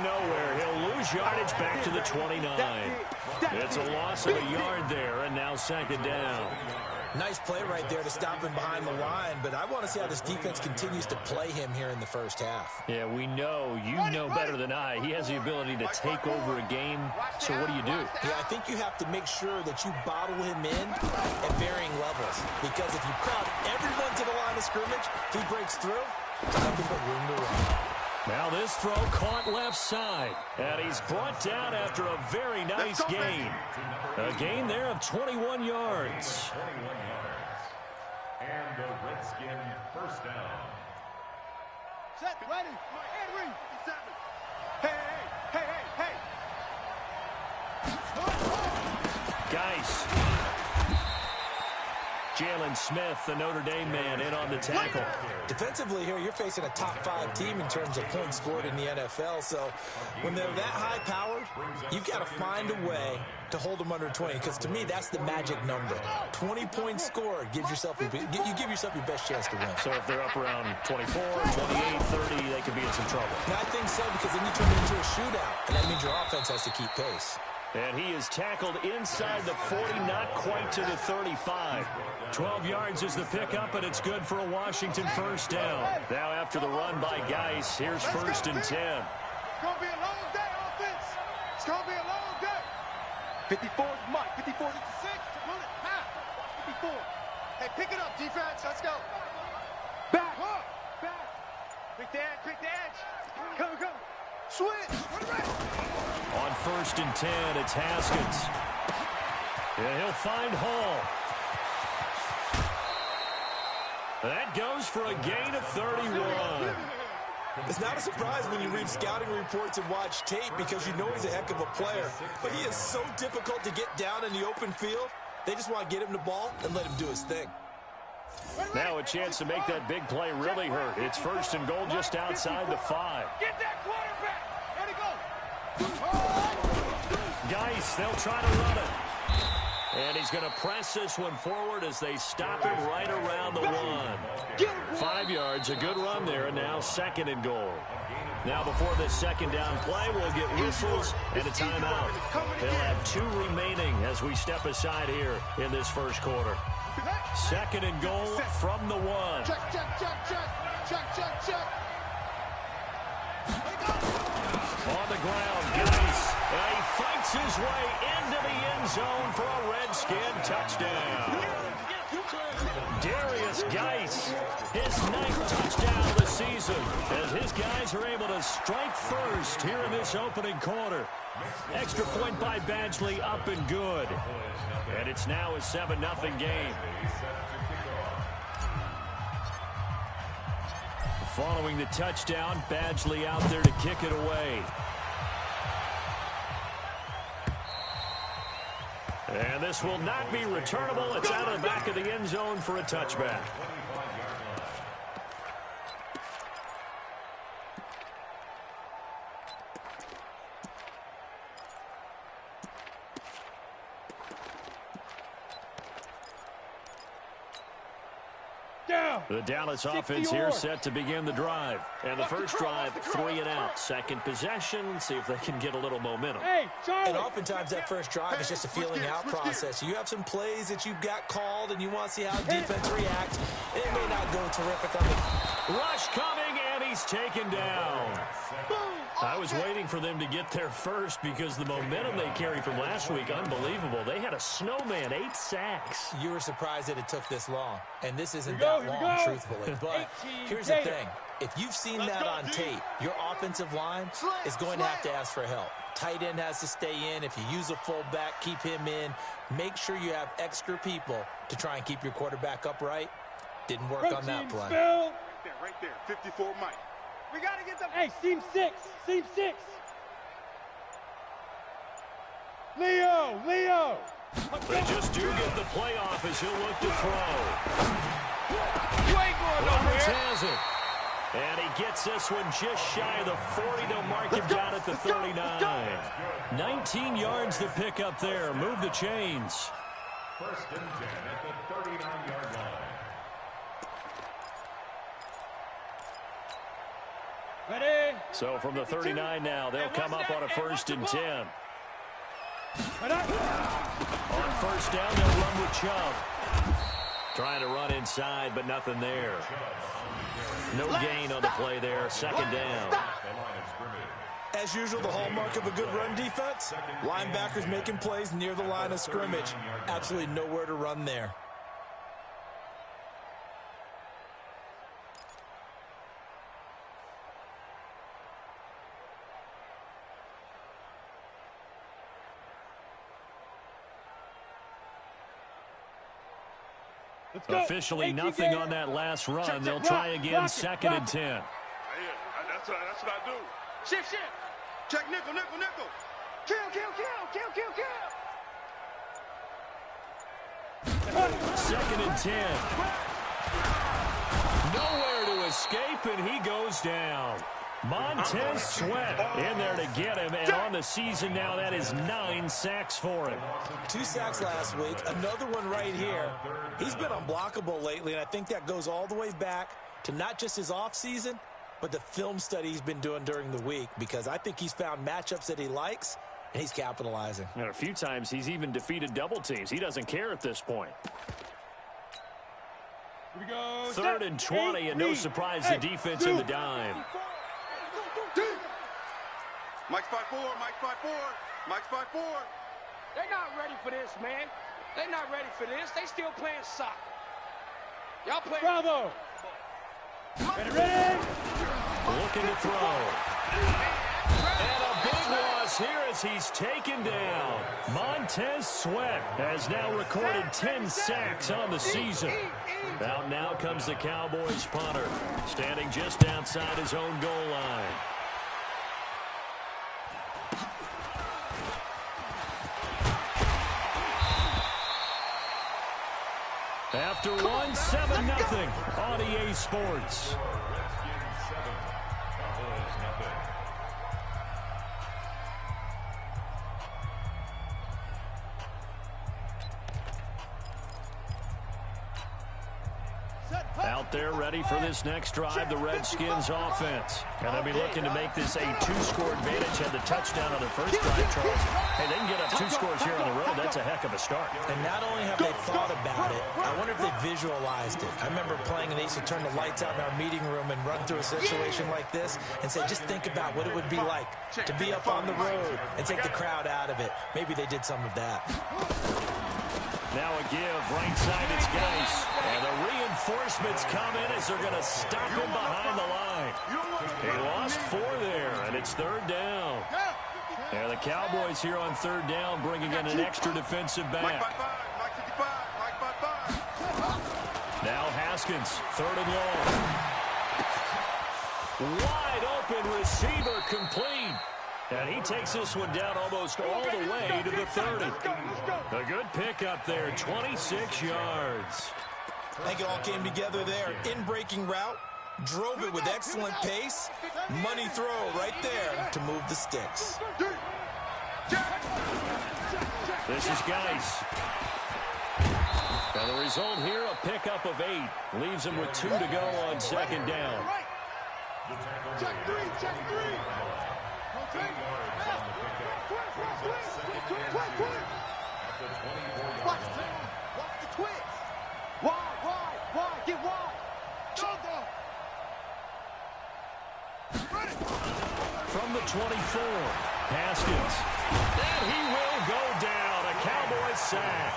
going nowhere. He'll lose yardage back to the 29. It's a loss of a yard there, and now second down. Nice play right there to stop him behind the line, but I want to see how this defense continues to play him here in the first half. Yeah, we know. You know better than I. He has the ability to take over a game, so what do you do? Yeah, I think you have to make sure that you bottle him in at varying levels, because if you crowd everyone to the line of scrimmage, if he breaks through, there's nothing but room to run. Now this throw caught left side, and he's brought down after a very nice gain. A gain there of 21 yards. And the Redskin first down. Set, ready, and read. Hey, hey, hey, hey. Guys. Jalen Smith, the Notre Dame man, in on the tackle. Defensively here, you're facing a top-5 team in terms of points scored in the NFL. So when they're that high-powered, you've got to find a way to hold them under 20. Because to me, that's the magic number. 20 points scored gives yourself you give yourself your best chance to win. So if they're up around 24, 28, 30, they could be in some trouble. And I think so, because then you turn it into a shootout, and that means your offense has to keep pace. And he is tackled inside the 40, not quite to the 35. 12 yards is the pickup, and it's good for a Washington first down. Now after the run by Geis, here's first and 10. It's going to be a long day, offense. It's going to be a long day. 54 is Mike. 54 is 6. Run it. Half. 54. Hey, pick it up, defense. Let's go. Back. Back. Quick the edge. Quick the edge. Come, come. Switch. Run it right. On first and 10, it's Haskins. And he'll find Hall. That goes for a gain of 31. It's not a surprise when you read scouting reports and watch tape, because you know he's a heck of a player. But he is so difficult to get down in the open field. They just want to get him the ball and let him do his thing. Now a chance to make that big play really hurt. It's first and goal just outside the 5. Get that quarterback. There he goes. Geis, they'll try to run it. And he's going to press this one forward as they stop him right around the 1. 5 yards, a good run there, and now second and goal. Now before this second down play, we'll get whistles and a timeout. They'll have 2 remaining as we step aside here in this first quarter. Second and goal from the 1. Check, check, check, check. Check, check, check. On the ground, Geis. And he fights his way into the end zone for a Redskin touchdown. Darius Geis, his 9th touchdown of the season, as his guys are able to strike first here in this opening quarter. Extra point by Badgley, up and good. And it's now a 7-0 game. Following the touchdown, Badgley out there to kick it away. And this will not be returnable. It's out of the back of the end zone for a touchback. The Dallas offense here set to begin the drive. And the first drive, 3 and out. Second possession, see if they can get a little momentum. And oftentimes that first drive is just a feeling out process. You have some plays that you've got called and you want to see how defense reacts. It may not go terrific on the rush coming, and he's taken down. I was waiting for them to get there first because the momentum they carried from last week, unbelievable. They had a snowman, 8 sacks. You were surprised that it took this long, and this isn't that long, truthfully. But here's the thing. If you've seen that on tape, your offensive line is going to have to ask for help. Tight end has to stay in. If you use a fullback, keep him in. Make sure you have extra people to try and keep your quarterback upright. Didn't work on that play. Right there, 54 Mike. We got to get them. Hey, seam 6. Seam 6. Leo. They just do get the playoff as he'll look to throw. You ain't going Roberts nowhere. has it. And he gets this one just shy of the 40. They'll mark him down at the 39. 19 yards to pick up there. Move the chains. First and 10 at the 39-yard line. Ready? So from the 39 now, they'll come up on a 1st and 10. On 1st down, they'll run with Chubb. Trying to run inside, but nothing there. No gain on the play there. 2nd down. As usual, the hallmark of a good run defense, linebackers making plays near the line of scrimmage. Absolutely nowhere to run there. Officially nothing on that last run. They'll try again, 2nd and 10. That's what I do. Shift. Check nickel. Kill. 2nd and 10. Nowhere to escape, and he goes down. Montez Sweat in there to get him, and on the season now, that is 9 sacks for him. 2 sacks last week, another one right here. He's been unblockable lately, and I think that goes all the way back to not just his offseason, but the film study he's been doing during the week, because I think he's found matchups that he likes, and he's capitalizing. And a few times he's even defeated double teams. He doesn't care at this point. 3rd and 20, and no surprise, the defense in the dime. Mike's 5-4. They're not ready for this, man. They're not ready for this. They still playing soccer. Y'all play. Bravo. Ready? Looking to throw. And a big loss here as he's taken down. Montez Sweat has now recorded 10 sacks on the season. Out now comes the Cowboys punter, standing just outside his own goal line. After one, 7-0 on EA Sports. Out there ready for this next drive, the Redskins offense. And they'll be looking to make this a 2-score advantage. Had the touchdown on their first drive, Charles. Hey, they can get up 2 scores here on the road. That's a heck of a start. And not only have they thought about it, I wonder if they visualized it. I remember playing, and they used to turn the lights out in our meeting room and run through a situation like this and say, just think about what it would be like to be up on the road and take the crowd out of it. Maybe they did some of that. Now a give, right side, it's Geis. And the reinforcements come in as they're going to stop him behind the line. He lost 4 there, and it's 3rd down. And the Cowboys here on 3rd down bringing in an extra defensive back. Now Haskins, 3rd and long. Wide open receiver complete. And he takes this one down almost all the way to the 30. A good pickup there, 26 yards. I think it all came together there. In-breaking route, drove it with excellent pace. Money throw right there to move the sticks. This is Geis. And the result here, a pickup of 8. Leaves him with 2 to go on 2nd down. Check 3. Watch the twist. Wide. Get wide. Go. From the 24, Haskins. And he will go down. A Cowboys sack.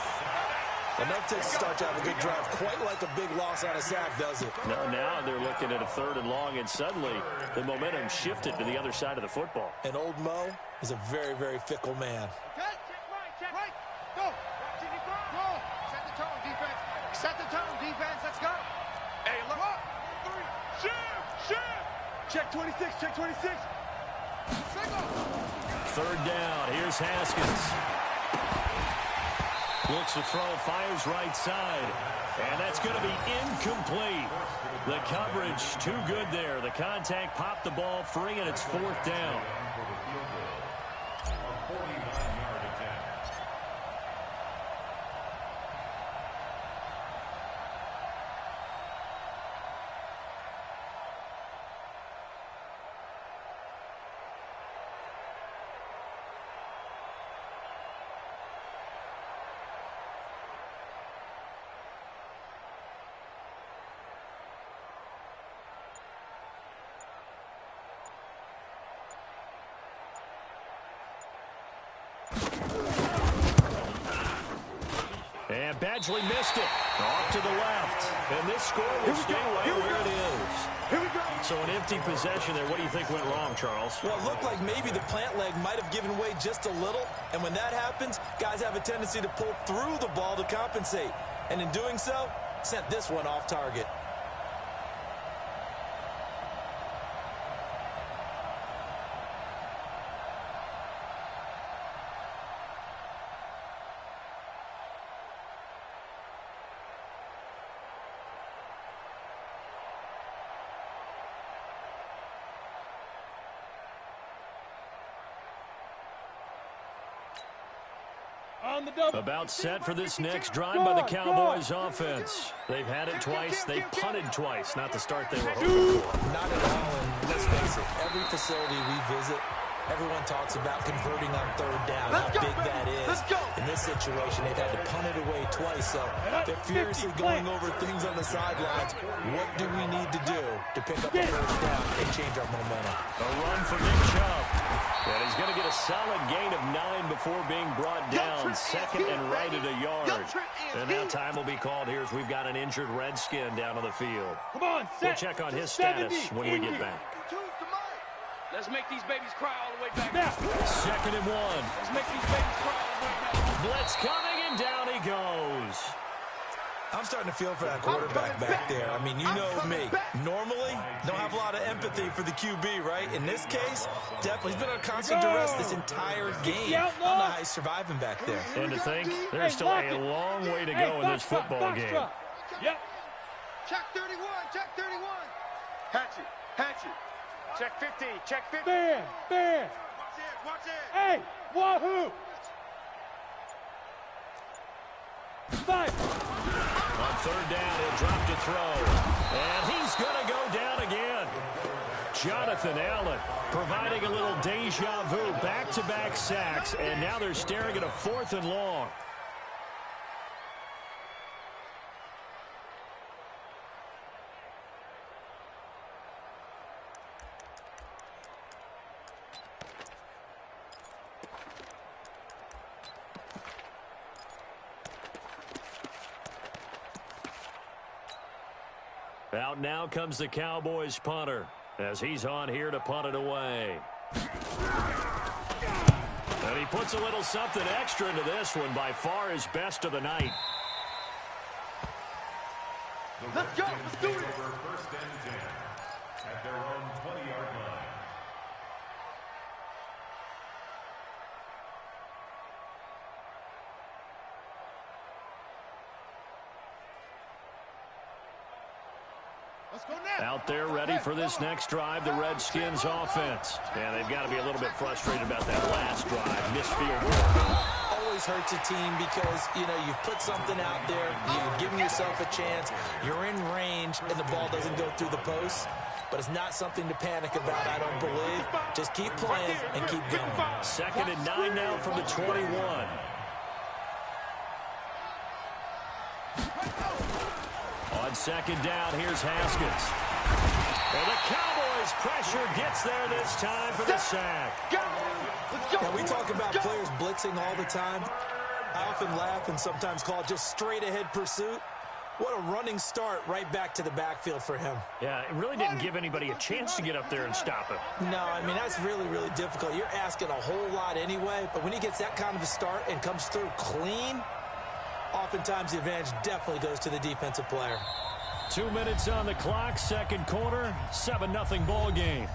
Enough to start to have a good drive. Quite like a big loss on a sack, does it? No, now they're looking at a 3rd and long, and suddenly the momentum shifted to the other side of the football. And old Mo is a very, very fickle man. Check right. Go. Set the tone, defense. Let's go. Hey, look. 1, 2, 3. Shift. Check 26. 3rd down. Here's Haskins. Looks to throw, fires right side. And that's going to be incomplete. The coverage too good there. The contact popped the ball free, and it's 4th down. And Badgley missed it. Off to the left. And this score will stay right where it is. Here we go. So an empty possession there. What do you think went wrong, Charles? Well, it looked like maybe the plant leg might have given way just a little. And when that happens, guys have a tendency to pull through the ball to compensate. And in doing so, sent this one off target. About set for this next drive by the Cowboys offense. They've had it twice. They've punted twice. Not the start they were hoping for. Not at all, and let's face it, every facility we visit, everyone talks about converting on third down, how big that is. In this situation, they've had to punt it away twice, so they're furiously going over things on the sidelines. What do we need to do to pick up a first down and change our momentum? A run for Nick Chubb. And he's going to get a solid gain of 9 before being brought down. Second and right at a yard. And now time will be called here as we've got an injured Redskin down on the field. Come on, We'll check on his status when we get back. Let's make these babies cry all the way back. Second and 1. Let's make these babies cry all the way back. Blitz coming, and down he goes. I'm starting to feel for that quarterback back there. I mean, you know me. Normally, don't have a lot of empathy for the QB, right? In this case, definitely. He's been under constant duress this entire game. I don't know how he's surviving back there. And to think, there's still a long way to go in this football game. Yep. Check 31, check 31. Hatchet, hatchet. Check 15, check 15. Bam, bam. Watch it. Hey, wahoo. Five. On third down, he'll drop to throw. And he's going to go down again. Jonathan Allen providing a little deja vu, back-to-back sacks, and now they're staring at a 4th and long. Out now comes the Cowboys punter as he's on here to punt it away. And he puts a little something extra into this one, by far his best of the night. Let's go, let's do it. First and 10 at their own 20-yard line. Let's go now. Out there ready for this next drive, the Redskins offense. And they've got to be a little bit frustrated about that last drive. Missed field goal. Always hurts a team because, you know, you've put something out there, you've given yourself a chance, you're in range, and the ball doesn't go through the post. But it's not something to panic about, I don't believe. Just keep playing and keep going. Second and 9 now from the 21. On second down, here's Haskins. And the Cowboys pressure gets there this time for the sack. Now, we talk about players blitzing all the time. I often laugh and sometimes call it just straight-ahead pursuit. What a running start right back to the backfield for him. Yeah, it really didn't give anybody a chance to get up there and stop him. No, I mean, that's really, really difficult. You're asking a whole lot anyway, but when he gets that kind of a start and comes through clean, oftentimes the advantage definitely goes to the defensive player. 2 minutes on the clock, second quarter, 7-0 ball game.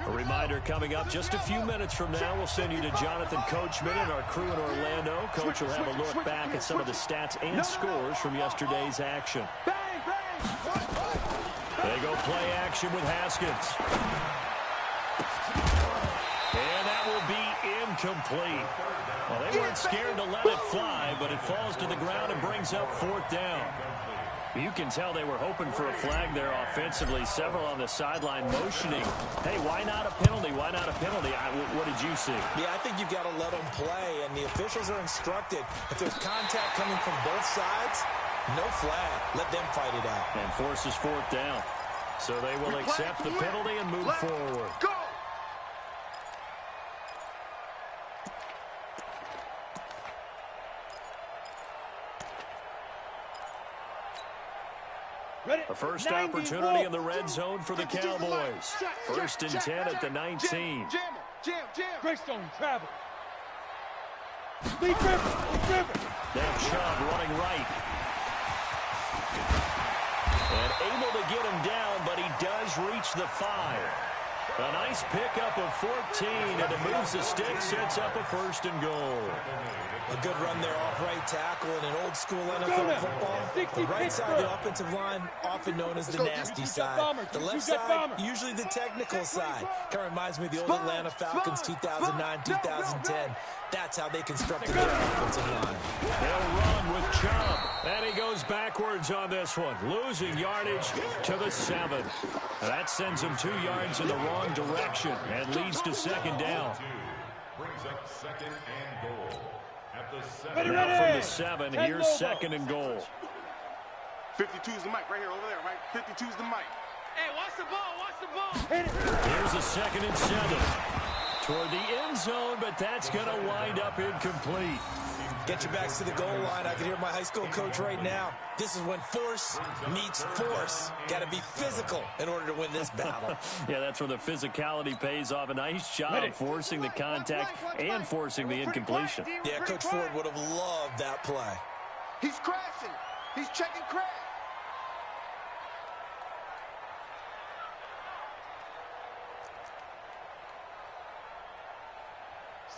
A reminder coming up just a few minutes from now, we'll send you to Jonathan Coachman and our crew in Orlando. Coach will have a look back at some of the stats and scores from yesterday's action. They go play action with Haskins. And that will be incomplete. Well, they weren't scared to let it fly, but it falls to the ground and brings up 4th down. You can tell they were hoping for a flag there offensively. Several on the sideline motioning. Hey, why not a penalty? Why not a penalty? What did you see? Yeah, I think you've got to let them play, and the officials are instructed. If there's contact coming from both sides, no flag. Let them fight it out. And forces 4th down. So they will accept the penalty and move forward. Go! A first opportunity in the red zone for the Cowboys. First and 10 at the 19. Greystone travel. Lead river. Now Chubb running right. And able to get him down, but he does reach the 5. A nice pickup of 14, and it moves the stick, sets up a first and goal. A good run there off right tackle in an old-school NFL football. The right side of the offensive line, often known as the nasty side. The left side, usually the technical side. Kind of reminds me of the old Atlanta Falcons 2009, 2010. That's how they constructed their offensive line. They'll run with Chubb. And he goes backwards on this one, losing yardage to the 7. That sends him 2 yards in the wrong direction and leads to second down. Brings up second and goal. At the 7. Now from the 7, here's second and goal. 52 is the mic right here, over there, right? 52 is the mic. Hey, watch the ball. Here's a second and 7. Toward the end zone, but that's going to wind up incomplete. Get your backs to the goal line. I can hear my high school coach right now. This is when force meets force. Got to be physical in order to win this battle. Yeah, that's where the physicality pays off. A nice job forcing the contact and forcing the incompletion. Yeah, Coach Ford would have loved that play. He's crashing. He's checking crash.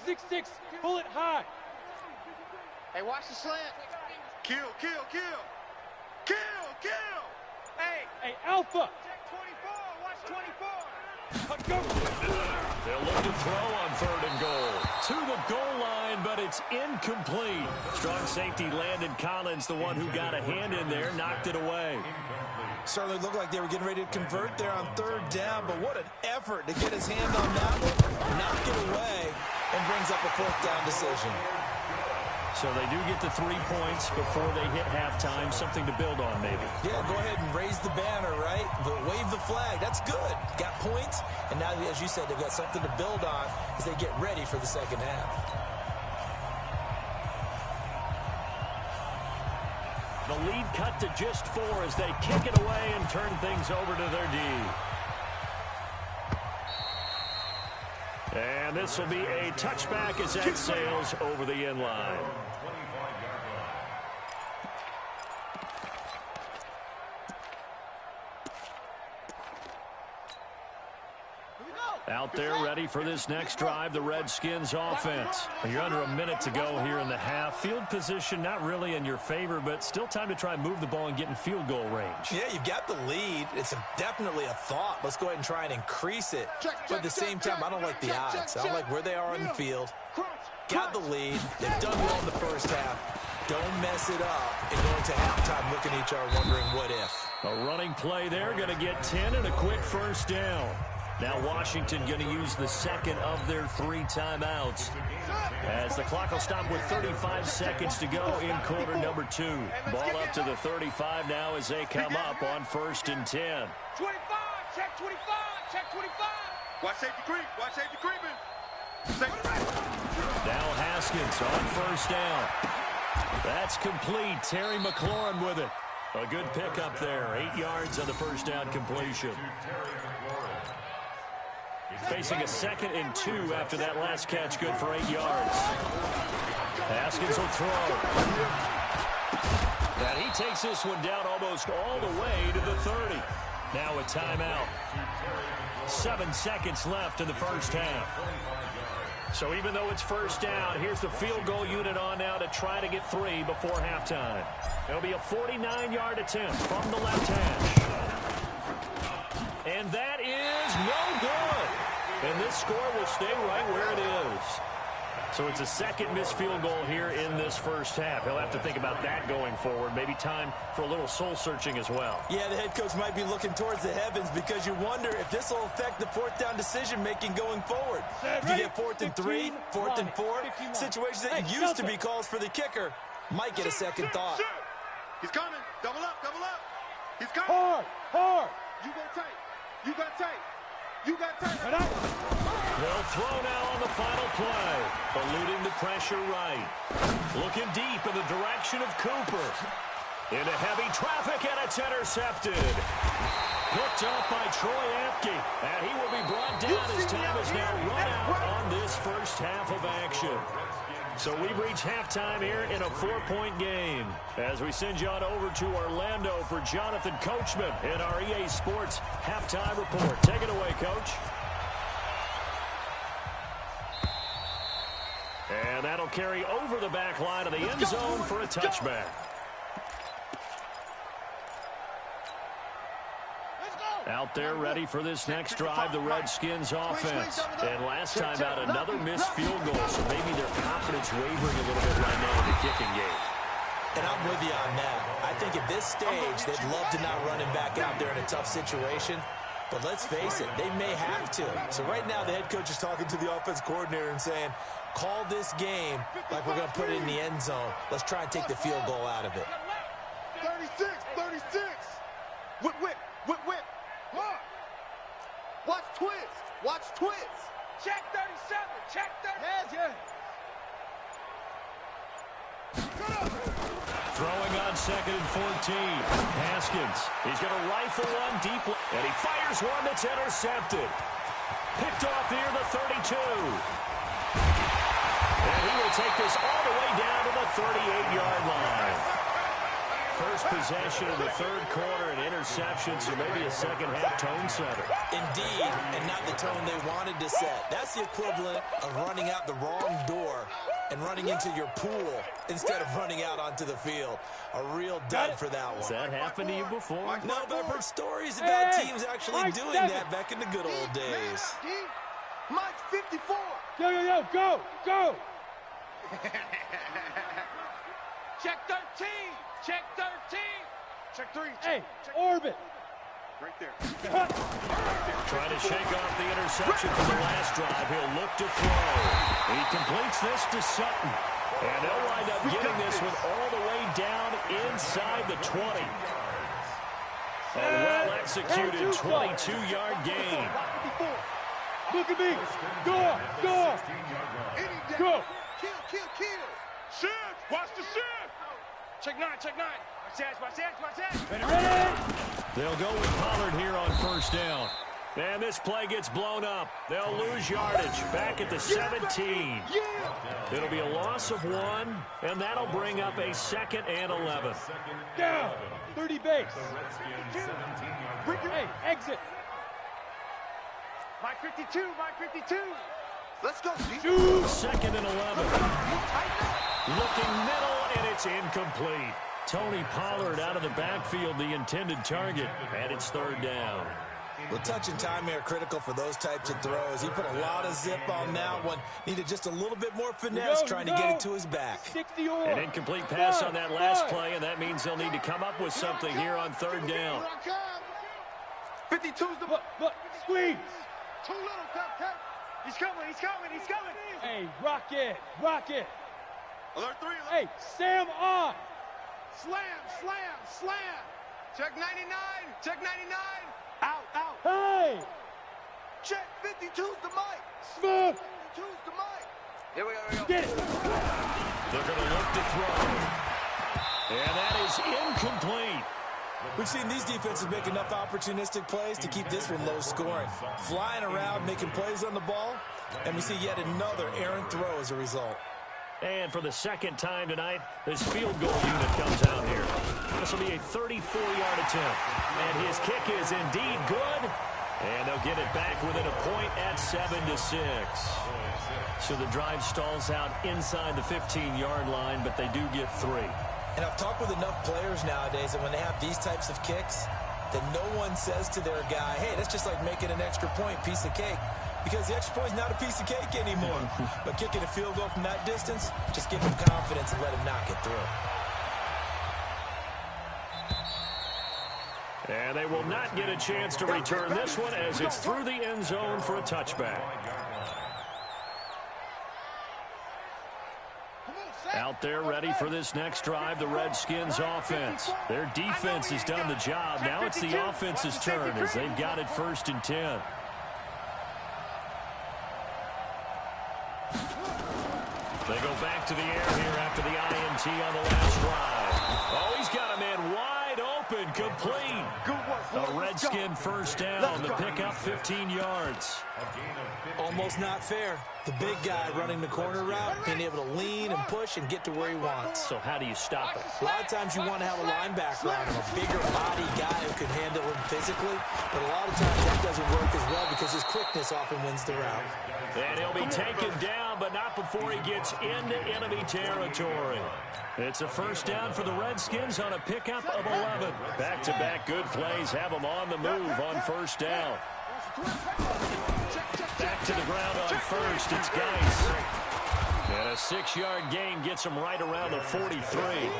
6'6", bullet high. Hey, watch the slant. Kill. Hey, Alpha. Check 24. Watch 24. They'll look to throw on third and goal. To the goal line, but it's incomplete. Strong safety Landon Collins, the one who got a hand in there, knocked it away. Certainly looked like they were getting ready to convert there on third down, but what an effort to get his hand on that one, knock it away, and brings up a fourth down decision. So they do get the 3 points before they hit halftime, something to build on maybe. Yeah, go ahead and raise the banner, right? But wave the flag. That's good. Got points, and now, as you said, they've got something to build on as they get ready for the second half. The lead cut to just 4 as they kick it away and turn things over to their D. And this will be a touchback as that sails over the end line. Out there ready for this next drive, the Redskins offense. You're under a minute to go here in the half. Field position not really in your favor, but still time to try and move the ball and get in field goal range. Yeah, you've got the lead. It's definitely a thought. Let's go ahead and try and increase it. But at the same time, I don't like the odds. I don't like where they are on the field. Got the lead. They've done well in the first half. Don't mess it up and go into halftime looking at each other wondering what if. A running play there, going to get 10 and a quick first down. Now Washington going to use the second of their 3 timeouts as the clock will stop with 35 seconds to go in quarter number 2. Ball up to the 35 now as they come up on first and 10. 25, check 25, check 25. Watch safety creep. Watch safety creeping. Now Haskins on first down. That's complete. Terry McLaurin with it. A good pickup there. 8 yards on the first down completion. Facing a second and 2 after that last catch, good for 8 yards. Haskins will throw. And he takes this one down almost all the way to the 30. Now a timeout. 7 seconds left in the first half. So even though it's first down, here's the field goal unit on now to try to get 3 before halftime. It'll be a 49-yard attempt from the left hash. And that is no good. And this score will stay right where it is. So it's a second missed field goal here in this first half. He'll have to think about that going forward. Maybe time for a little soul-searching as well. Yeah, the head coach might be looking towards the heavens because you wonder if this will affect the fourth down decision-making going forward. If you get 4th and 3, 4th and 4, situations that used to be calls for the kicker might get a second thought. He's coming. Double up. He's coming. Hard. You go tight. You got tight. They'll throw now on the final play. Eluding the pressure right. Looking deep in the direction of Cooper. Into heavy traffic, and it's intercepted. Picked up by Troy Apke, and he will be brought down as time is now run out on this first half of action. So we've reached halftime here in a 4-point game as we send you on over to Orlando for Jonathan Coachman in our EA Sports halftime report. Take it away, Coach. And that'll carry over the back line of the end zone for a touchback. Out there ready for this next drive, the Redskins offense. And last time out, another missed field goal, so maybe their confidence wavering a little bit right now in the kicking game. And I'm with you on that. I think at this stage, they'd love to not run him back out there in a tough situation. But let's face it, they may have to. So right now, the head coach is talking to the offense coordinator and saying, call this game like we're going to put it in the end zone. Let's try and take the field goal out of it. 36, 36. Whip, whip, whip, whip. Watch twist. Watch twist. Check 37. Check 30. Yeah. Throwing on 2nd and 14. Haskins. He's going to rifle one deep. And he fires one that's intercepted. Picked off near the 32. And he will take this all the way down to the 38-yard line. First possession of the third quarter, an interception, so maybe a second-half tone setter. Indeed, and not the tone they wanted to set. That's the equivalent of running out the wrong door and running into your pool instead of running out onto the field. A real dud for that one. Has that happened to you before? No, but I've heard stories about teams actually doing that back in the good old days. Mike's 54. Go. Check 13. Check 13. Check 3. Hey, orbit. Right there. Trying to shake off the interception from the last drive. He'll look to throw. He completes this to Sutton. And they'll wind up getting this one all the way down inside the 20. A well-executed 22-yard gain. Look at me. Go. Kill. Shift. Watch the shift. Check 9. Watch that. Ready. They'll go with Pollard here on first down. And this play gets blown up. They'll lose yardage back at the 17. It'll be a loss of 1, and that'll bring up a 2nd and 11. Down. 30 base. Hey, exit. Mike 52. Let's go. 2nd and 11. Looking middle, and it's incomplete. Tony Pollard out of the backfield, the intended target, and it's 3rd down. Well, touch and time are critical for those types of throws. He put a lot of zip on that one. Needed just a little bit more finesse trying to get it to his back. 60 or. An incomplete pass on that last play, and that means they'll need to come up with something here on 3rd down. 52's the... Look, squeeze. Too little, Cap. He's coming. Hey, rock it. Alert 3. Hey, Sam on. Slam. Check 99. Out. Hey. Check 52's the mic. Smooth. 52's the mic. Here we go. Get it. They're going to look to throw. And that is incomplete. We've seen these defenses make enough opportunistic plays to keep this one low scoring. Flying around, making plays on the ball, and we see yet another errant throw as a result. And for the 2nd time tonight, this field goal unit comes out here. This will be a 34-yard attempt. And his kick is indeed good. And they'll get it back within a point at 7-6. So the drive stalls out inside the 15-yard line, but they do get 3. And I've talked with enough players nowadays that when they have these types of kicks, that no one says to their guy, hey, that's just like making an extra point, piece of cake. Because the extra point is not a piece of cake anymore. But kicking a field goal from that distance, just give him confidence and let him knock it through. And they will not get a chance to return this one as it's through the end zone for a touchback. Out there ready for this next drive, the Redskins offense. Their defense has done the job. Now it's the offense's turn as they've got it 1st and 10. They go back to the air here after the INT on the last drive. Oh, he's got a man wide open, complete. A Redskin first down. The pickup 15 yards. Almost not fair. The big guy running the corner route, being able to lean and push and get to where he wants. So how do you stop it? A lot of times you want to have a linebacker on him, a bigger body guy who can handle him physically. But a lot of times that doesn't work as well because his quickness often wins the route. And he'll be taken down, but not before he gets into enemy territory. It's a first down for the Redskins on a pickup of 11. Back-to-back good plays have them on the move on first down. Back to the ground on first. It's Geis. And a 6-yard gain gets them right around the 43.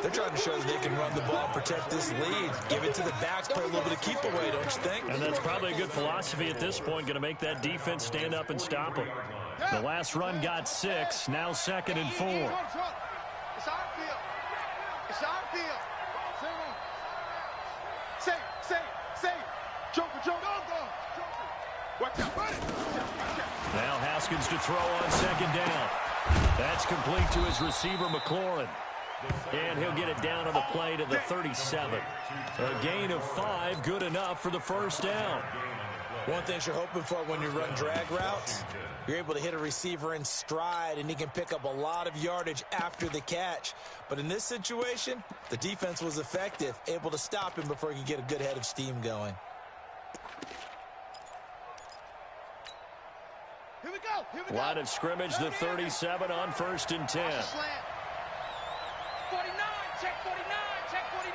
They're trying to show that they can run the ball, protect this lead, give it to the backs, play a little bit of keep away, don't you think? And that's probably a good philosophy at this point, going to make that defense stand up and stop them. The last run got 6, now 2nd and 4. It's our field. It's our field. Say. Joker. Watch out. Now Haskins to throw on 2nd down. That's complete to his receiver, McLaurin. And he'll get it down on the play to the 37. A gain of 5, good enough for the first down. One thing you're hoping for when you run drag routes, you're able to hit a receiver in stride, and he can pick up a lot of yardage after the catch. But in this situation, the defense was effective, able to stop him before he could get a good head of steam going. Here we go. Line of scrimmage, the 37 on 1st and 10. 49, check 49, check 49.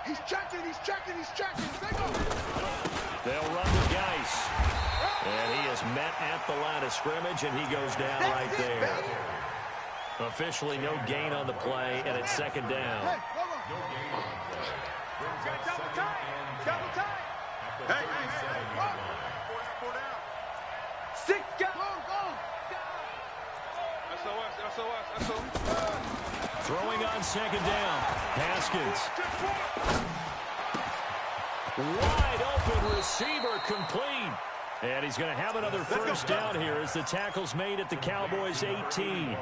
He's checking. They'll run with Geis. And he is met at the line of scrimmage, and he goes down right there. Officially no gain on the play, and it's 2nd down. Double time. Hey. 6 guys. Go. SOS. Throwing on 2nd down. Haskins. Wide open receiver, complete. And he's going to have another first down here as the tackle's made at the Cowboys' 18.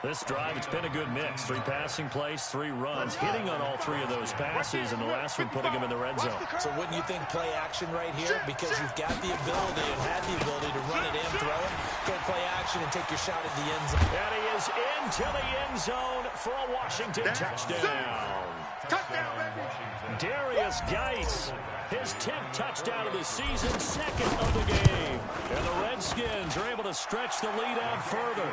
This drive, it's been a good mix. 3 passing plays, 3 runs, hitting on all 3 of those passes, and the last one putting him in the red zone. So wouldn't you think play action right here? Because you've got the ability and had the ability to run it and throw it. Go play action and take your shot at the end zone. And he is into the end zone for a Washington touchdown. Touchdown, baby. Darius Geis, his 10th touchdown of the season, 2nd of the game. And the Redskins are able to stretch the lead out further.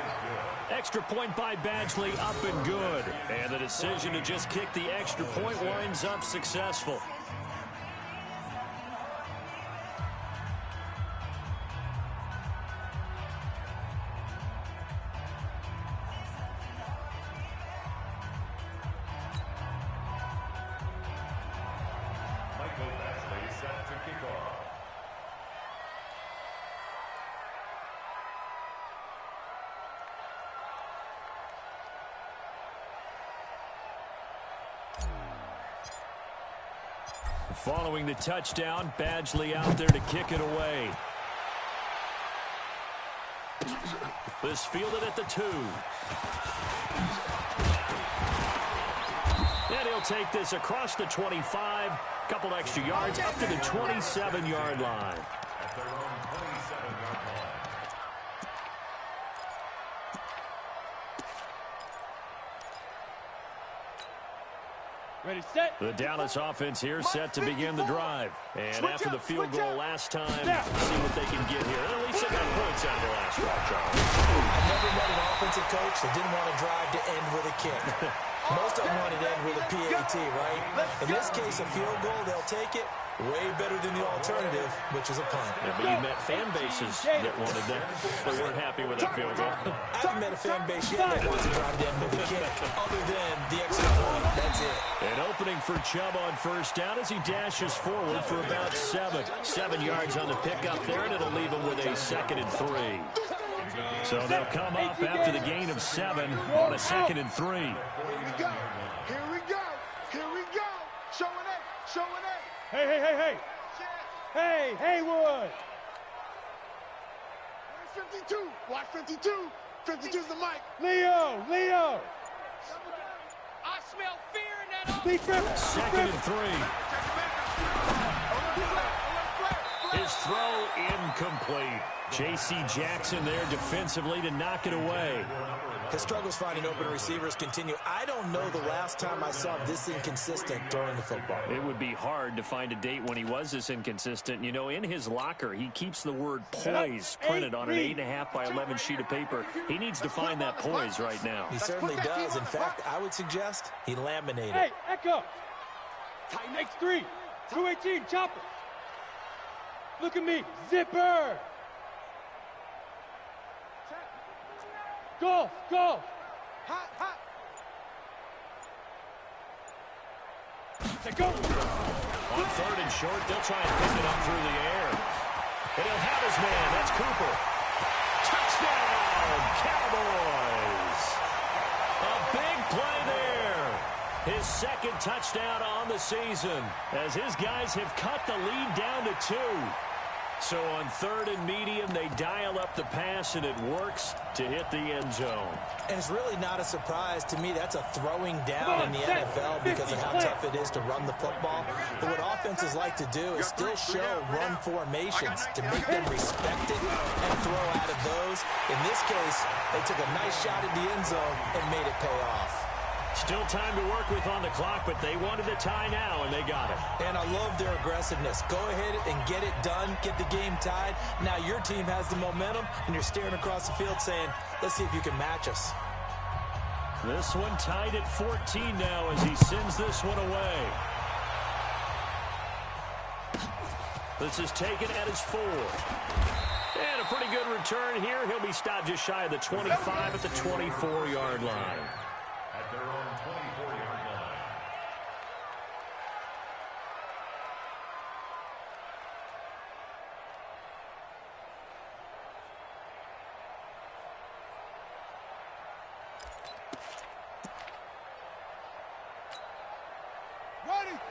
Extra point by Badgley, up and good. And the decision to just kick the extra point winds up successful. Set to kick off. Following the touchdown, Badgley out there to kick it away. This fielded at the 2. And he'll take this across the 25, couple extra yards up to the 27-yard line. At their own 27-yard line. Ready, set. The Dallas offense here set to begin the drive. And after the field goal last time, see what they can get here. At least they got points out of the last drive, Charles. I've never met an offensive coach that didn't want to drive to end with a kick. Most of them want to end with a PAT, right? In this case, a field goal, they'll take it. Way better than the alternative, which is a punt. Yeah, but you met fan bases that wanted that. They weren't happy with that field goal. I haven't met a fan base yet that wants to drive to end with a kick, other than the extra point. That's it. An opening for Chubb on first down as he dashes forward for about 7. 7 yards on the pickup there, and it'll leave him with a 2nd and 3. So they'll come up after the gain of 7 on a 2nd and 3. Here we go. Showing it. Hey. Hey, Haywood. 52. Watch 52. 52's the mic. Leo. I smell fear in that Lee Griffin. Second and 3. His throw incomplete. J.C. Jackson there defensively to knock it away. His struggles finding open receivers continue. I don't know the last time I saw this inconsistent throwing the football. It would be hard to find a date when he was this inconsistent. You know, in his locker, he keeps the word poise printed on an 8.5 by 11 sheet of paper. He needs to find that poise right now. He certainly does. In fact, I would suggest he laminated. Hey, Echo. Tight X3. 218, chopper. Look at me, zipper. Golf. Hot. Let's go. On third and short, they'll try and pick it up through the air. And he'll have his man. That's Cooper. Touchdown, Cowboys. A big play there. His second touchdown on the season as his guys have cut the lead down to 2. So on third and medium, they dial up the pass, and it works to hit the end zone. And it's really not a surprise to me. That's a throwing down in the NFL because of how tough it is to run the football. But what offenses like to do is still show run formations to make them respect it and throw out of those. In this case, they took a nice shot at the end zone and made it pay off. Still time to work with on the clock, but they wanted a tie now, and they got it. And I love their aggressiveness. Go ahead and get it done, get the game tied. Now your team has the momentum, and you're staring across the field saying, let's see if you can match us. This one tied at 14 now as he sends this one away. This is taken at his 4. And a pretty good return here. He'll be stopped just shy of the 25 at the 24-yard line. At their own 24-yard line.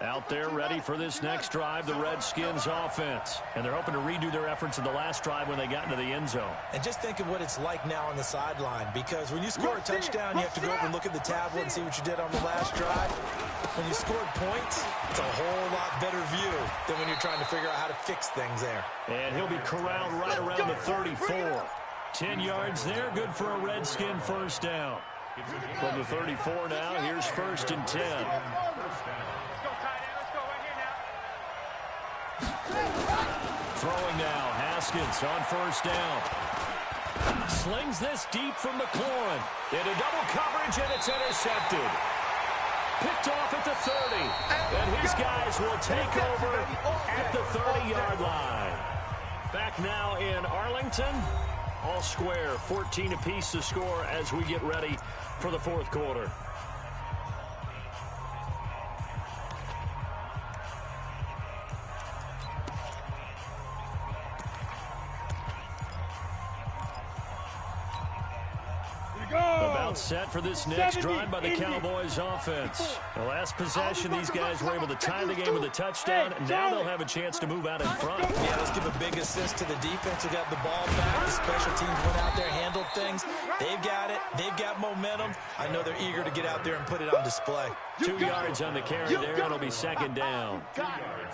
Out there ready for this next drive, the Redskins offense. And they're hoping to redo their efforts in the last drive when they got into the end zone. And just think of what it's like now on the sideline, because when you score a touchdown, you have to go over and look at the tablet and see what you did on the last drive. When you scored points, it's a whole lot better view than when you're trying to figure out how to fix things there. And he'll be corralled right around the 34. 10 yards there, good for a Redskin first down. From the 34 now, here's 1st and 10. Throwing now, Haskins on 1st down. Slings this deep from McLaurin. Into double coverage, and it's intercepted. Picked off at the 30. And his guys will take over at the 30-yard line. Back now in Arlington. All square, 14 apiece to score as we get ready for the 4th quarter. About set for this next drive by the Cowboys offense. The last possession, these guys were able to tie the game with a touchdown. Now they'll have a chance to move out in front. Yeah, let's give a big assist to the defense who got the ball back. The special teams went out there, handled things. They've got it. They've got momentum. I know they're eager to get out there and put it on display. 2 yards on the carry there, and it'll be 2nd down.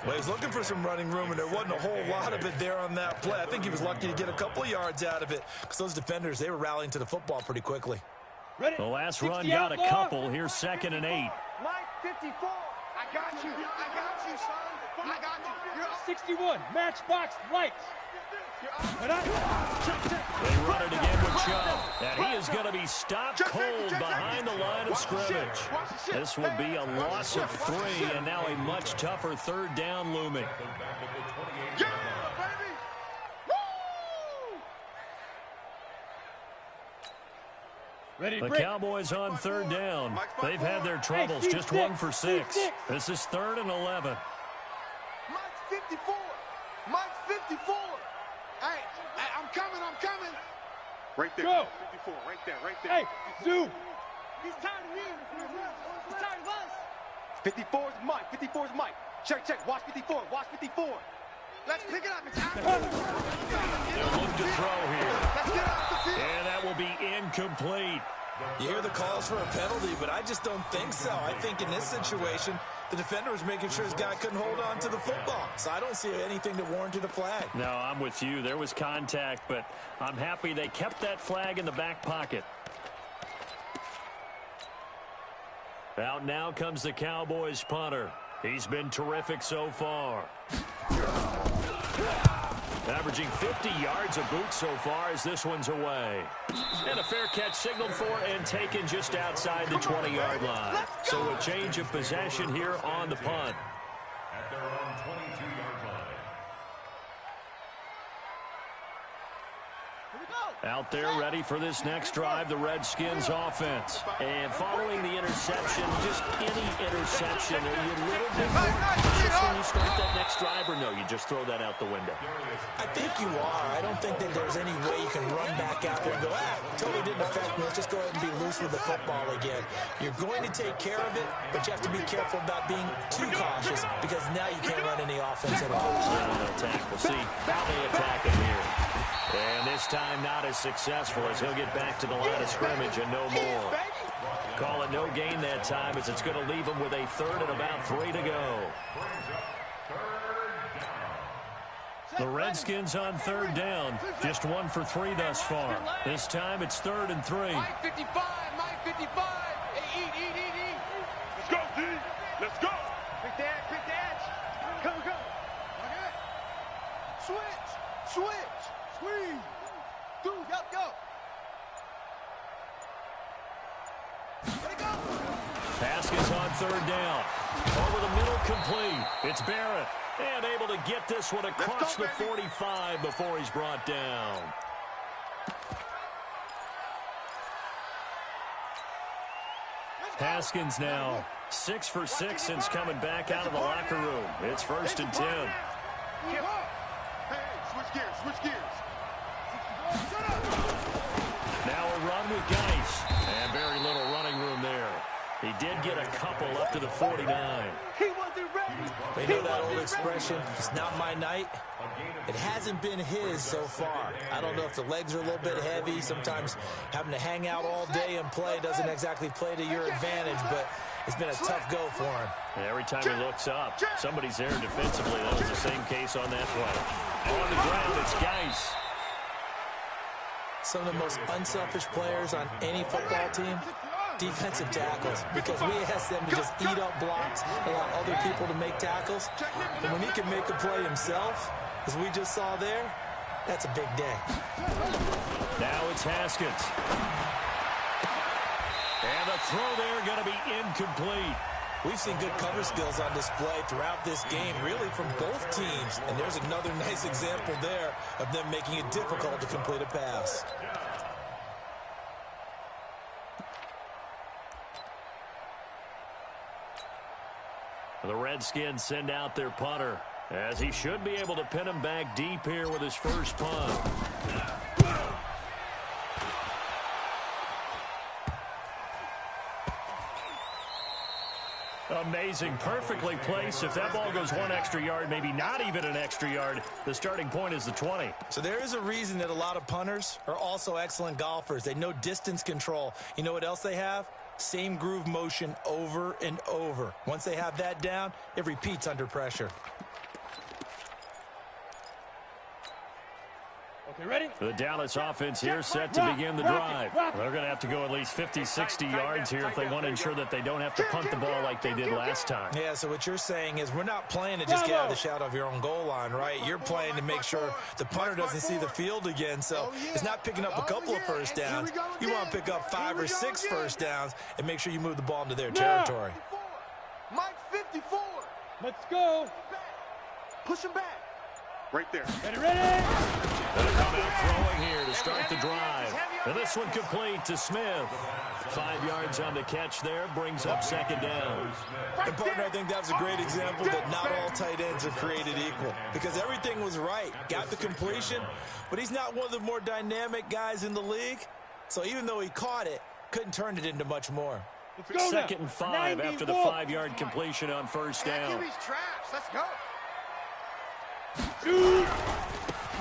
Well, he's looking for some running room, and there wasn't a whole lot of it there on that play. I think he was lucky to get a couple of yards out of it because those defenders, they were rallying to the football pretty quickly. The last run got a couple. Here's 2nd and 8. Mike 54. I got you, son. I got you. You're up. 61, matchbox lights. They run it again with Chubb. And he is going to be stopped cold behind the line of scrimmage. This will be a loss of 3, and now a much tougher 3rd down looming. Yeah, baby. Ready, The Cowboys on 3rd down. They've had their troubles, just 1 for 6. This is 3rd and 11. Mike 54. Mike 54. Hey, I'm coming. Right there. Go. 54, right there. Hey, zoom. He's tired of me. He's tired of us. 54's Mike. Check. Watch 54. Let's pick it up. It's out. They'll look to throw here. Let's get off the field. And that will be incomplete. You hear the calls for a penalty, but I just don't think so. I think in this situation, the defender was making sure his guy couldn't hold on to the football. So I don't see anything that warranted a flag. No, I'm with you. There was contact, but I'm happy they kept that flag in the back pocket. Out now comes the Cowboys punter. He's been terrific so far. Averaging 50 yards a boot so far as this one's away. And a fair catch signaled for and taken just outside the 20-yard line. So a change of possession here on the punt. At their own 22-yard line. Out there ready for this next drive, the Redskins offense. And following the interception, just any interception, are you a little bit more cautious when you start that next drive, or no, you just throw that out the window? I think you are. I don't think that there's any way you can run back out there and go, totally didn't affect me. Let's just go ahead and be loose with the football again. You're going to take care of it, but you have to be careful about being too cautious because now you can't run any offense at all. Attack. We'll see how they attack him here. And this time not as successful as he'll get back to the line of scrimmage and no more. Call it no gain that time as it's going to leave him with a third and about 3 to go. The Redskins on third down. Just 1 for 3 thus far. This time it's 3rd and 3. Mike 55, Mike 55. Hey, eat. Let's go, D. Let's go. Quick dash. Go. Okay. Switch. Squeeze. Dude, go. Ready, go. Haskins on 3rd down. Over the middle, complete. It's Barrett. And able to get this one across the 45 before he's brought down. Haskins now 6 for 6 since coming back out of the locker room. It's 1st and 10. Hey, switch gears. Now a run with Geis. And very little running room there. He did get a couple up to the 49. He wasn't ready. They know that old expression, it's not my night. It hasn't been his so far. I don't know if the legs are a little bit heavy. Sometimes having to hang out all day and play doesn't exactly play to your advantage, but it's been a tough go for him. And every time he looks up, somebody's there defensively. That was the same case on that play. On the ground, it's Geis. Some of the most unselfish players on any football team, defensive tackles, because we ask them to just eat up blocks, allow other people to make tackles. And when he can make a play himself, as we just saw there, that's a big day. Now it's Haskins. And the throw there going to be incomplete. We've seen good cover skills on display throughout this game, really from both teams. And there's another nice example there of them making it difficult to complete a pass. The Redskins send out their punter, as he should be able to pin him back deep here with his first punt. Amazing, perfectly placed. If that ball goes 1 extra yard, maybe not even an extra yard, the starting point is the 20. So there is a reason that a lot of punters are also excellent golfers. They know distance control. You know what else they have? Same groove motion over and over. Once they have that down, it repeats under pressure. Okay, ready? The Dallas offense here set to begin the drive. They're going to have to go at least 50, 60 yards here if they want to ensure that they don't have to punt the ball like they did last time. Yeah, so what you're saying is we're not playing to just get out of the shadow of your own goal line, right? You're playing to make sure the punter doesn't see the field again. So it's not picking up a couple of first downs. You want to pick up 5 or 6 first downs and make sure you move the ball into their territory. Mike 54. Let's go. Push him back. Right there. Ready? They'll come out throwing here to start the drive. And this one complete to Smith. 5 yards on the catch there, brings up 2nd down. And partner, I think that was a great example that not all tight ends are created equal. Because everything was right. Got the completion, but he's not one of the more dynamic guys in the league. So even though he caught it, couldn't turn it into much more. Let's go 2nd and 5 after the 5-yard completion on first down. He's trash. Let's go.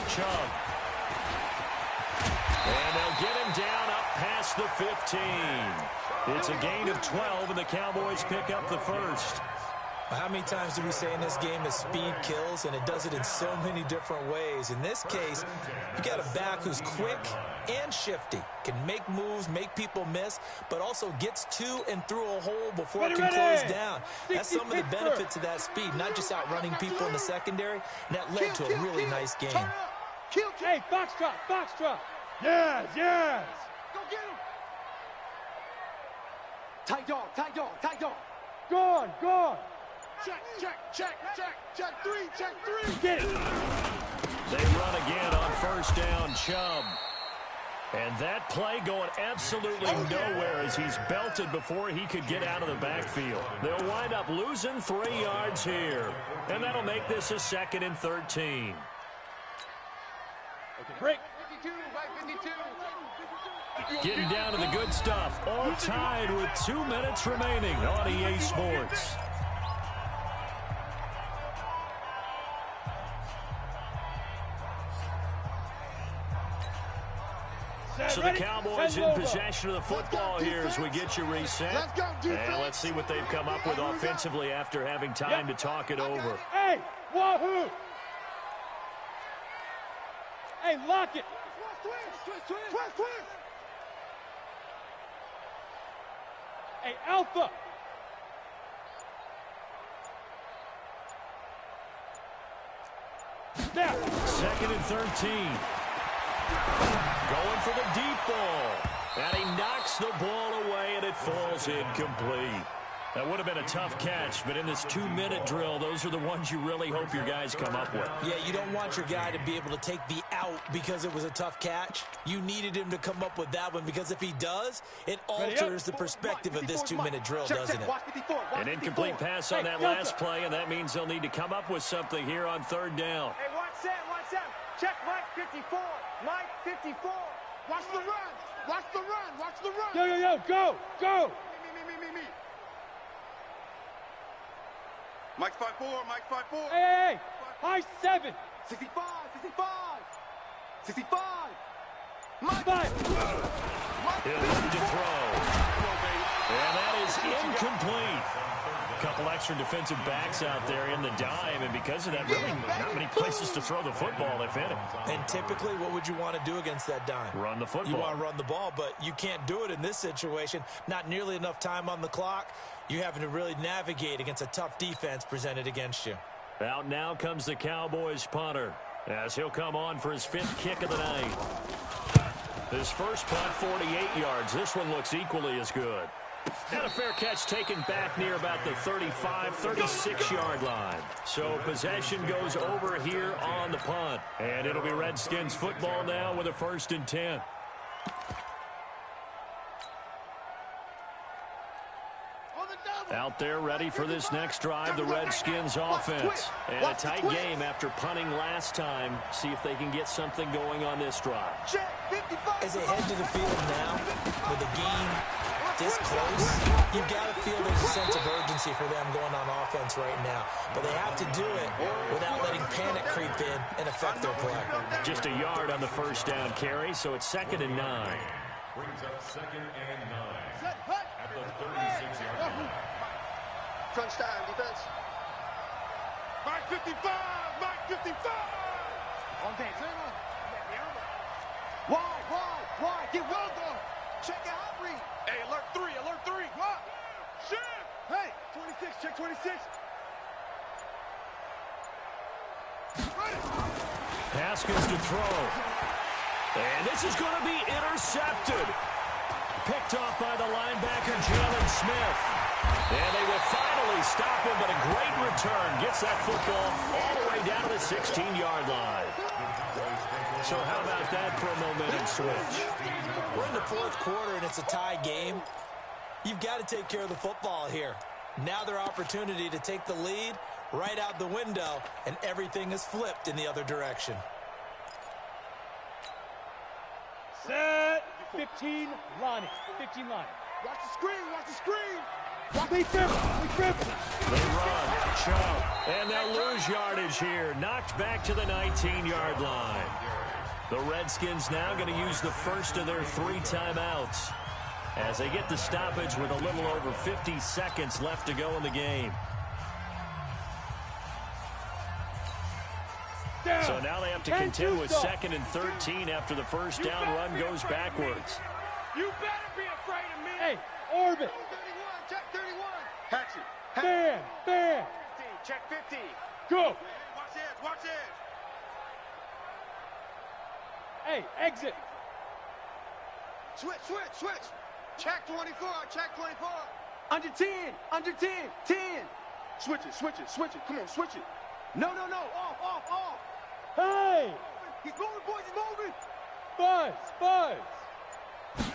Chubb. And they'll get him down up past the 15. It's a gain of 12, and the Cowboys pick up the first. How many times do we say in this game that speed kills, and it does it in so many different ways? In this case, you got a back who's quick and shifty, can make moves, make people miss, but also gets to and through a hole before it can close down. That's some of the benefits of that speed, not just outrunning people in the secondary, and that led to a really nice game. Hey, box drop, box drop. Yes, yes. Go get him. Tight dog, tight dog, tight dog. Gone, gone. Check three. Get it. They run again on first down, Chubb. And that play going absolutely nowhere as he's belted before he could get out of the backfield. They'll wind up losing 3 yards here. And that'll make this a 2nd and 13. Okay, break. 52, right 52. Getting down to the good stuff. All tied with 2 minutes remaining on EA Sports. So the Cowboys in possession of the football here as we get you reset. And let's see what they've come up with offensively after having time to talk it over. Hey, wahoo! Hey, lock it. Twist. Hey, Alpha. Snap. 2nd and 13. Going for the deep ball. And he knocks the ball away, and it falls incomplete. That would have been a tough catch, but in this 2-minute drill, those are the ones you really hope your guys come up with. Yeah, you don't want your guy to be able to take the out because it was a tough catch. You needed him to come up with that one because if he does, it alters the perspective of this 2-minute drill, doesn't it? An incomplete pass on that last play, and that means they'll need to come up with something here on 3rd down. Hey, watch that. Check Mike 54. Mike 54. Watch the run. Yo, go. Me. Mike's 5'4. Hey. High 7. 65. Mike. He'll look to throw. And that is incomplete. A couple extra defensive backs out there in the dime, and because of that, really not many places to throw the football, if any. And typically, what would you want to do against that dime? Run the football. You want to run the ball, but you can't do it in this situation. Not nearly enough time on the clock. You're having to really navigate against a tough defense presented against you. Out now comes the Cowboys punter as he'll come on for his 5th kick of the night. His first punt, 48 yards. This one looks equally as good. And a fair catch taken back near about the 35, 36-yard line. So possession goes over here on the punt. And it'll be Redskins football now with a 1st and 10. Out there ready for this next drive, the Redskins offense. And a tight game after punting last time. See if they can get something going on this drive. As they head to the field now, with the game this close, you've got to feel there's a sense of urgency for them going on offense right now. But they have to do it without letting panic creep in and affect their play. Just a yard on the first down carry, so it's 2nd and 9. Brings up 2nd and 9 at the 36-yard line. Crunch time, defense. Mike 55. On day, why? Get well done. Check your hot read. Hey, alert 3. What? Shit. Hey, 26, check 26. Haskins to throw. And this is going to be intercepted. Picked off by the linebacker, Jalen Smith. And they will finally stop him, but a great return. Gets that football all the way down to the 16-yard line. So how about that for a momentum switch? We're in the 4th quarter, and it's a tie game. You've got to take care of the football here. Now their opportunity to take the lead right out the window, and everything is flipped in the other direction. Set. 15, Lonnie. 15, Lonnie. Watch the screen. Lead dribble. They run. Chubb. And they'll lose yardage here. Knocked back to the 19-yard line. The Redskins now going to use the first of their 3 timeouts as they get the stoppage with a little over 50 seconds left to go in the game. So now they have to contend with 2nd and 13 after the first down run goes backwards. You better be afraid of me. Hey, orbit. 31, check 31. Hatchet. Bam. 15, check 50. Go. Watch this, watch this. Hey, exit. Switch. Check 24, check 24. Under 10, 10. Switch it. Come on, switch it. No. Off. Hey. He's moving, boys, he's moving. Buzz.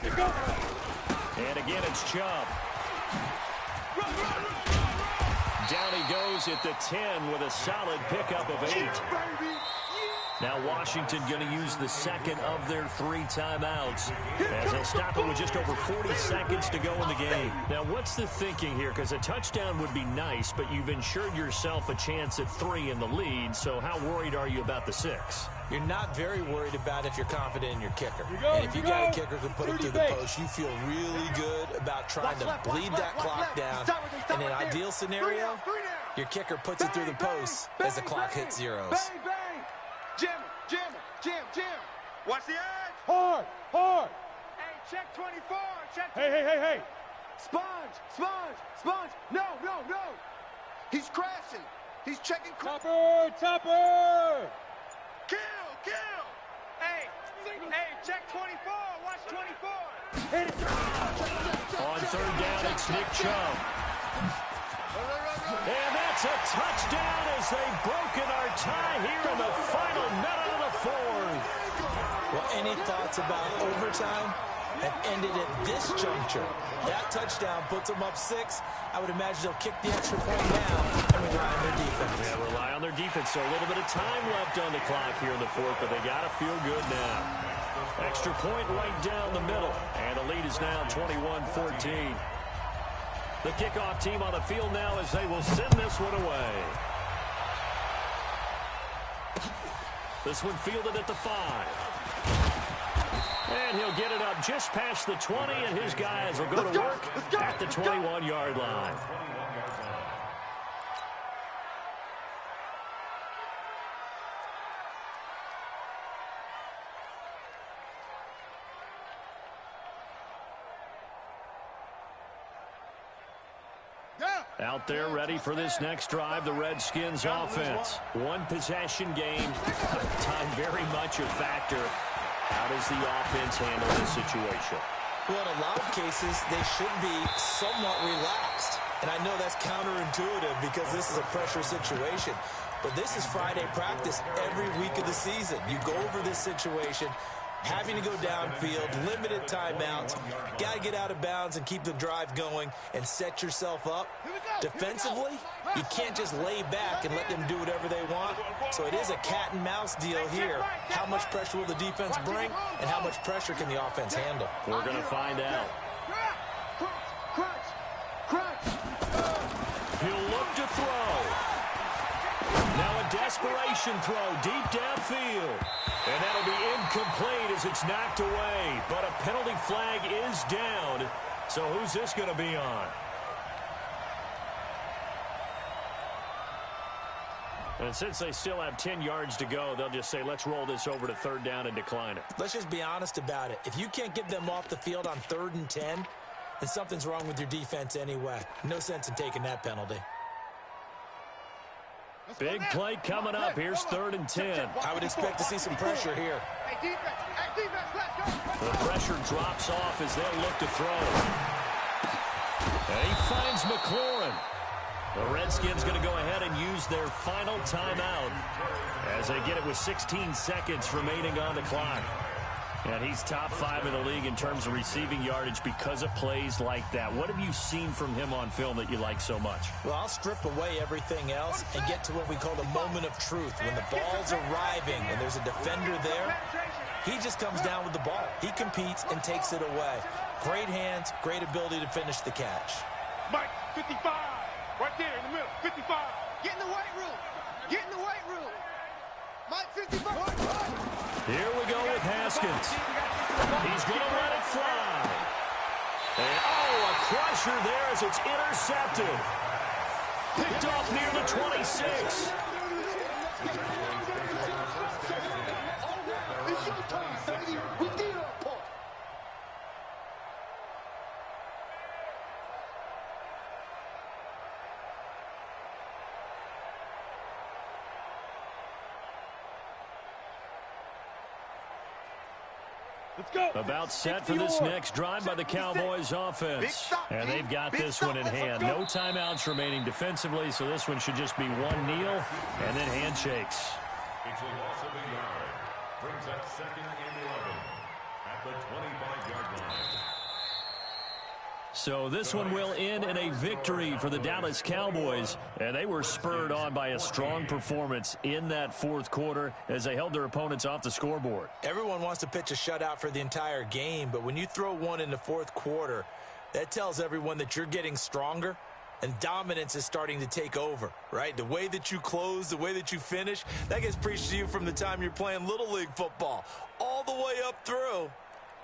Here goes. And again, it's Chubb. Run. Down he goes at the 10 with a solid pickup of 8. Yeah, baby. Now Washington going to use the second of their 3 timeouts as they'll stop it with just over 40 seconds to go in the game. Now what's the thinking here? Because a touchdown would be nice, but you've ensured yourself a chance at 3 in the lead, so how worried are you about the 6? You're not very worried about if you're confident in your kicker. Go, and if you got a kicker who can put it through the base. post, you feel really good about trying to bleed that clock down. In an ideal scenario, your kicker puts it through the post as the clock hits zeros. Bang. Jam. Watch the edge. Hard. Hey, check 24. Check. Hey. Sponge. No. He's crashing. He's checking. Topper. Kill. Hey, check 24. Watch 24. Hit it. On 3rd down, it's Nick Chubb. And that's a touchdown as they've broken our tie here in the final minute of the 4th. Well, any thoughts about overtime have ended at this juncture. That touchdown puts them up 6. I would imagine they'll kick the extra point now and rely on their defense. Yeah, rely on their defense. So a little bit of time left on the clock here in the 4th, but they got to feel good now. Extra point right down the middle, and the lead is now 21-14. The kickoff team on the field now as they will send this one away. This one fielded at the 5. And he'll get it up just past the 20, and his guys will go to work at the 21-yard line. Out there ready for this next drive, the Redskins offense. 1 possession game, time very much a factor. How does the offense handle this situation? Well, in a lot of cases, they should be somewhat relaxed. And I know that's counterintuitive because this is a pressure situation. But this is Friday practice every week of the season. You go over this situation, having to go downfield, limited timeouts, got to get out of bounds and keep the drive going and set yourself up. Defensively, you can't just lay back and let them do whatever they want. So it is a cat and mouse deal here. How much pressure will the defense bring and how much pressure can the offense handle? We're going to find out. He'll look to throw. Now a desperation throw deep downfield. And that'll be incomplete as it's knocked away. But a penalty flag is down. So who's this going to be on? And since they still have 10 yards to go, they'll just say, let's roll this over to 3rd down and decline it. Let's just be honest about it. If you can't get them off the field on 3rd and 10, then something's wrong with your defense anyway. No sense in taking that penalty. Big play coming up. Here's 3rd and 10. I would expect to see some pressure here. Hey, defense, let's go. The pressure drops off as they'll look to throw. And he finds McLaurin. The Redskins going to go ahead and use their final timeout as they get it with 16 seconds remaining on the clock. And he's top 5 in the league in terms of receiving yardage because of plays like that. What have you seen from him on film that you like so much? Well, I'll strip away everything else and get to what we call the moment of truth. When the ball's arriving and there's a defender there, he just comes down with the ball. He competes and takes it away. Great hands, great ability to finish the catch. Mike, 55, right there in the middle. 55. Get in the weight room. Get in the weight room. Mike 55. Here we go with Haskins. He's going to let it fly. And, oh, a crusher there as it's intercepted. Picked off near the 26. It's your time, baby. We did our part. Let's go. About set for this next drive by the Cowboys offense. And they've got this one in hand. No timeouts remaining defensively, so this one should just be one kneel and then handshakes. It's a loss of a yard. Brings up 2nd and 11 at the 25-yard line. So this one will end in a victory for the Dallas Cowboys, and they were spurred on by a strong performance in that fourth quarter as they held their opponents off the scoreboard. Everyone wants to pitch a shutout for the entire game, but when you throw one in the fourth quarter, that tells everyone that you're getting stronger and dominance is starting to take over, right? The way that you close, the way that you finish, that gets preached to you from the time you're playing Little League football all the way up through.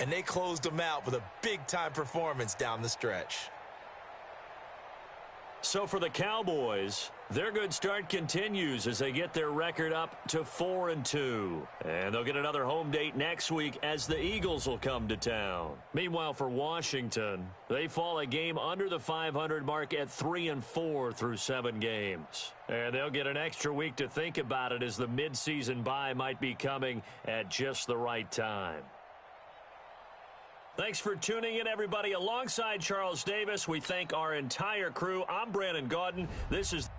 And they closed them out with a big-time performance down the stretch. So for the Cowboys, their good start continues as they get their record up to 4-2. And they'll get another home date next week as the Eagles will come to town. Meanwhile, for Washington, they fall a game under the 500 mark at 3-4 through 7 games. And they'll get an extra week to think about it as the midseason bye might be coming at just the right time. Thanks for tuning in, everybody. Alongside Charles Davis, we thank our entire crew. I'm Brandon Gaudin. This is